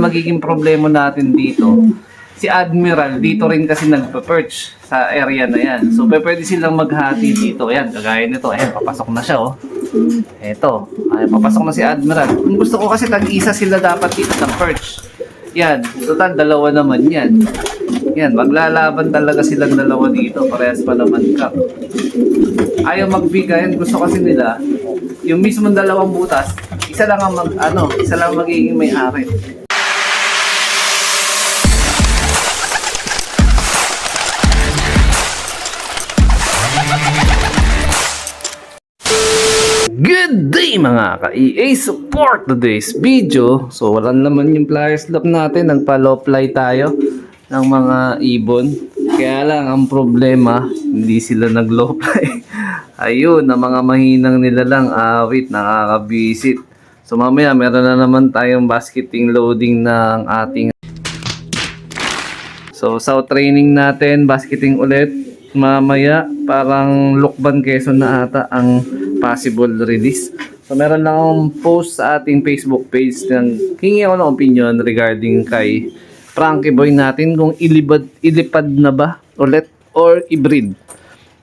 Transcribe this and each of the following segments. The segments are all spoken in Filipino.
Magiging problema natin dito, si Admiral dito rin kasi nagpa-perch sa area na yan. So pwede silang maghati dito. Ayan, kagaya nito. Ayan, papasok na siya, oh. Eto, ayan, papasok na si Admiral. Kung gusto ko kasi tag-isa sila dapat dito ng perch. Yan, total dalawa naman yan. Yan, maglalaban talaga silang dalawa dito. Parehas pa naman cup. Ayaw magbigayan, gusto kasi nila yung mismong dalawang butas, isa lang ang isa lang magiging may-ari. Good day mga ka-EA! Support today's video. So wala naman yung flyers lock natin. Nagpa-low fly tayo ng mga ibon. Kaya lang ang problema, hindi sila nag-low fly. Ayun, na mga mahinang nila lang awit, nakakabisit. So mamaya meron na naman tayong basketing loading ng ating. So sa training natin, basketing ulit. Mamaya parang Lukban Quezon na ata ang possible release. So meron lang akong post sa ating Facebook page ng hingi ako ng opinion regarding kay Frankie Boy natin kung ilipad na ba ulit or i-breed.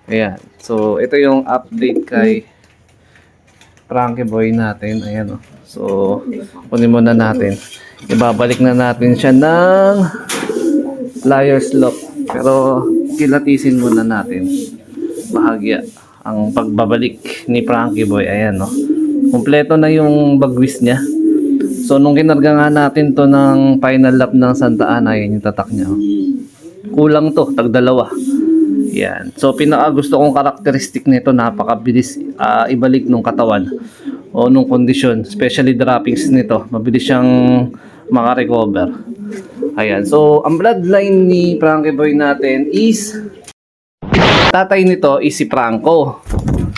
Ayan. So ito yung update kay Frankie Boy natin. Ayan, oh. So kunin muna natin. Ibabalik na natin siya ng flyers lock. Pero kilatisin muna natin. Bahagya ang pagbabalik ni Frankie Boy. Ayan, no. Kompleto na yung bagwis niya. So nung kinarga nga natin to ng final lap ng Santa Ana, yan yung tatak niya, oh. Kulang to, tagdalawa. Yan. So pinaka gusto kong karakteristik nito, napakabilis ibalik nung katawan o nung kondisyon, especially droppings nito. Mabilis siyang makarecover. Ayan. So ang bloodline ni Frankie Boy natin is tatay nito is si Franco.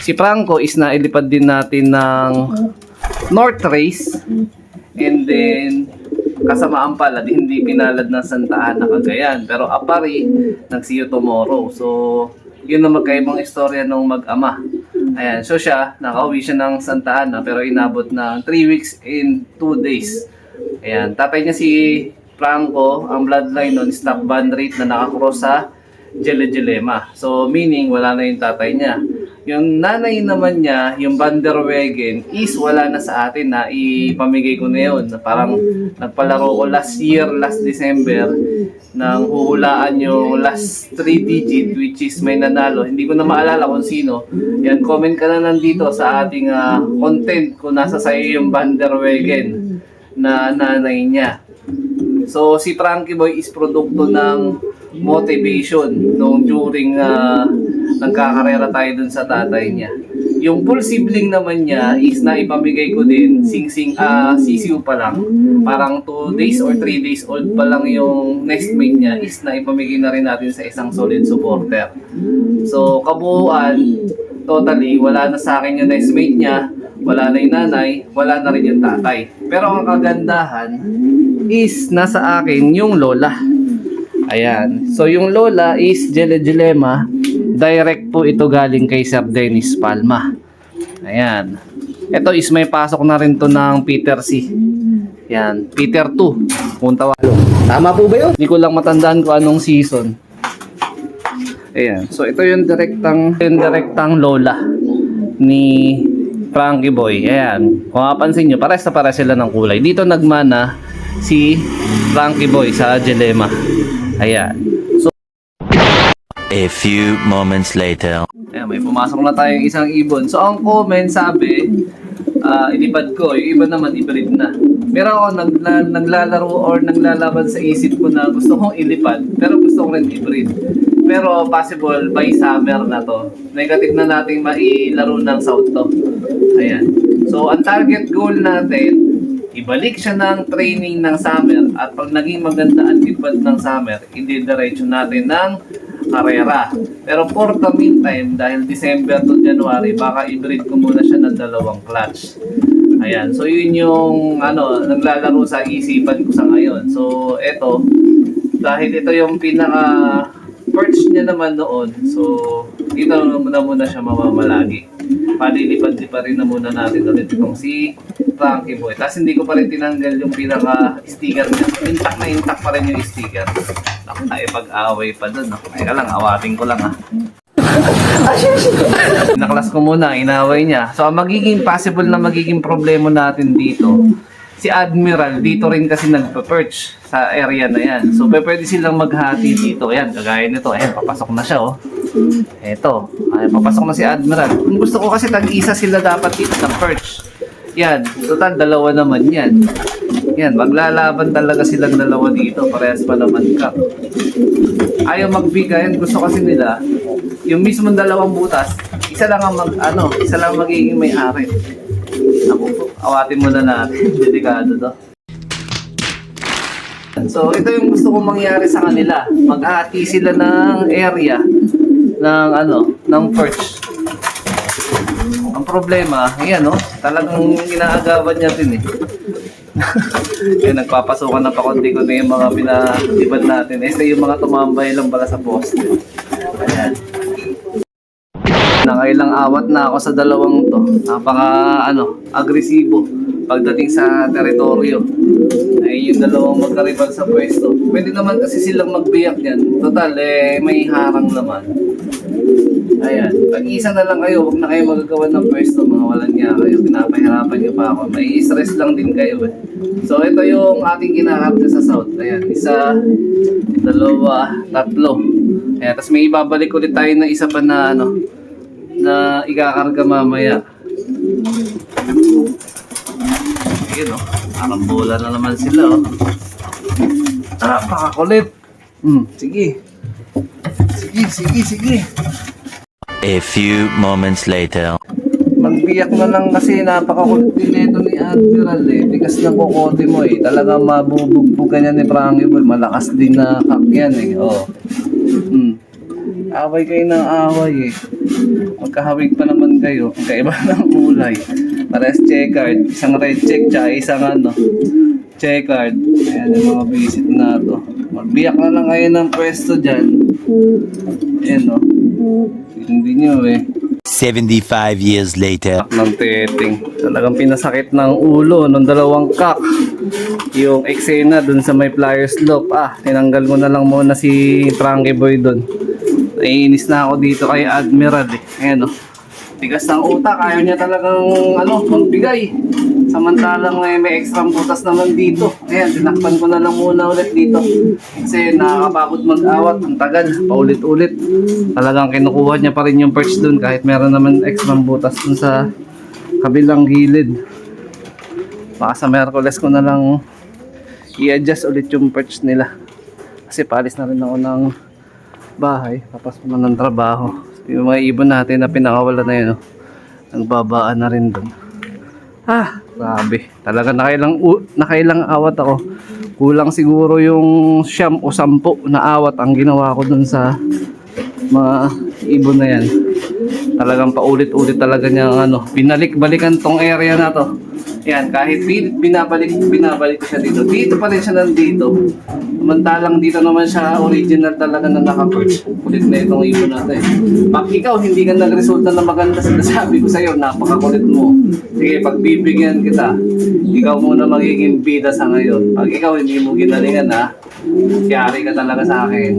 Si Franco is nailipad din natin ng North Race, and then kasamaan pala hindi pinalad ng Santa Ana Cagayan, pero apari ng See You Tomorrow. So yun ang magkaibang istorya ng mag-ama. Ayan, so siya nakauwi siya ng Santa Ana pero inabot ng 3 weeks and 2 days. Ayan, tatay niya si Franco, ang bloodline nun stock band rate na nakakross sa Jelema. So meaning wala na yung tatay niya. Yung nanay naman niya, yung Vanderwegen, is wala na sa atin na ipamigay ko na yun. Parang nagpalaro ko last December, nang huhulaan yung last 3 digit which is may nanalo. Hindi ko na maalala kung sino. Yan, comment ka na nandito sa ating content kung nasa sa'yo yung Vanderwegen na nanay niya. So si Frankie Boy is produkto ng motivation nung during nagkakarera tayo dun sa tatay niya. Yung full sibling naman niya is naipamigay ko din sisiw pa lang. Parang 2 days or 3 days old pa lang yung next mate niya is naipamigay na rin natin sa isang solid supporter. So kabuuan, totally wala na sa akin yung next mate niya, wala na yung nanay, wala na rin yung tatay. Pero ang kagandahan is nasa akin yung lola. Ayan. So yung lola is Jelema. Direct po ito galing kay Sir Dennis Palma. Ayan. Ito is may pasok na rin to ng Peter C. Ayan. Peter 2. Kung tawagin. Tama po ba yun? Hindi ko lang matandaan kung anong season. Ayan. So ito yung direktang lola ni Frankie Boy. Ayan. Kung mapansin nyo, pares na pares sila ng kulay. Dito nagmana si Frankie Boy sa Jelema. Ayan. So a few moments later. ayan, may pumasok na tayong isang ibon. So ang comment sabi, ilipad ko. Yung iba naman i-breed na. Pero ako naglalaro or naglalaban sa isip ko na gusto kong ilipad. Pero gusto ko rin i-breed. Pero possible by summer na to. Negative na nating mailaro ng South to. Ayan. So ang target goal natin, ibalik siya ng training ng summer, at pag naging maganda ang lipad ng summer, i-diretso natin ng karera. Pero for the meantime, dahil December to January, baka i-breed ko muna siya ng 2 clutch. Ayan. So yun yung naglalaro sa isipan ko sa ngayon. So eto, dahil ito yung pinaka perch niya naman noon, so dito muna siya mamamalagi. Palilipad pa rin na muna natin ulit itong si Frankie Boy. Tapos hindi ko pa rin tinanggal yung pinaka-sticker niya. Intact pa rin yung sticker. Naku, naipag-away pa dun. Teka lang, awating ko lang ha. Naklas ko muna, inaway niya. So, ang magiging possible na magiging problema natin dito, si Admiral, dito rin kasi nagpa-perch sa area na yan. So, pwede silang maghati dito. Ayan, kagaya nito. Ayan, papasok na siya, oh. Eto. Ayan, papasok na si Admiral. Kung gusto ko kasi tag-isa sila dapat dito ng perch. Yan. Total, dalawa naman yan. Yan, maglalaban talaga silang dalawa dito. Parehas pa naman ka. Ayaw magbigayan. Gusto kasi nila, yung mismong dalawang butas, isa lang magiging may-ari. Ako, awatin muna natin. Delikado to. So, ito yung gusto kong mangyari sa kanila. Maghati sila ng area ng perch. Ang problema, ayan talagang inaagawan niya din eh. Kaya nagpapasukan na pa konti-konti yung mga pinatibad natin. Este yung mga tumambay lang pala sa poste. Ayan. Nakailang awat na ako sa dalawang to. Agresibo pagdating sa teritoryo. Ay yung dalawang magkaribal sa pwesto. Pwede naman kasi silang magbiyak yan. Total, may harang naman. Ayan, pag-isa na lang kayo, huwag na kayo magagawa ng pwesto, mga walang niya kayo. Pinapahirapan niyo pa ako. May stress lang din kayo eh. So, ito yung ating kinakarte sa south. Ayan, isa, dalawa, tatlo. Ayan, tapos may ibabalik ulit tayo na isa pa na na ikakarga mamaya. Ayun parang bola na naman sila pakakulit. Sige. Sige. A few moments later. Magbiyak na lang kasi napakakulit din ito ni Admiral eh. Tigas ng kukote mo eh. Talagang mabubugbugan yan ni Frankie Boy. Malakas din na kakyan eh. Away kayo ng away eh. Magkahawig pa naman kayo. Magkaiba ng kulay. Parehas checkered. Isang red check tsaka isang checkered. Ayan yung mga visit na to. Magbiyak na lang kayo ng pwesto dyan. Ayan hindi nyo eh. 75 years later. Ng teting. Talagang pinasakit ng ulo ng dalawang kak. Yung eksena dun sa may flyers slope. Tinanggal ko na lang muna si Frankie Boy dun. Naiinis na ako dito kay Admiral eh. Ayan tigas ng utak. Ayaw niya talagang magbigay. Samantalang may extra butas naman dito. Ayan, tinakpan ko na lang muna ulit dito. Kasi nakakapagod mag-awat. Ang tagal, paulit-ulit. Talagang kinukuha niya pa rin yung perch dun kahit meron naman extra butas dun sa kabilang gilid. Baka sa Merkules ko na lang i-adjust ulit yung perch nila. Kasi palis na rin ako ng bahay. Tapos ko na ng trabaho. Yung mga ibon natin na pinakawala na yun, nagbabaan na rin dun. Grabe. Talaga nakailang awat ako. Kulang siguro yung 9 o 10 na awat ang ginawa ko dun sa mga ibon na yan. Talagang paulit-ulit talaga niya binalik-balikan tong area na to. Yan, kahit binabalik ko siya dito. Dito pa rin siya nandito. Samantalang dito naman siya original talaga na naka-perch. Kulit na itong ibon natin. Pag ikaw hindi ka nagresulta na maganda, sinasabi ko sa'yo, napakakulit mo. Sige, pagbibigyan kita, ikaw muna magiging bida sa ngayon. Pag ikaw hindi mo ginalingan yari ka talaga sa akin.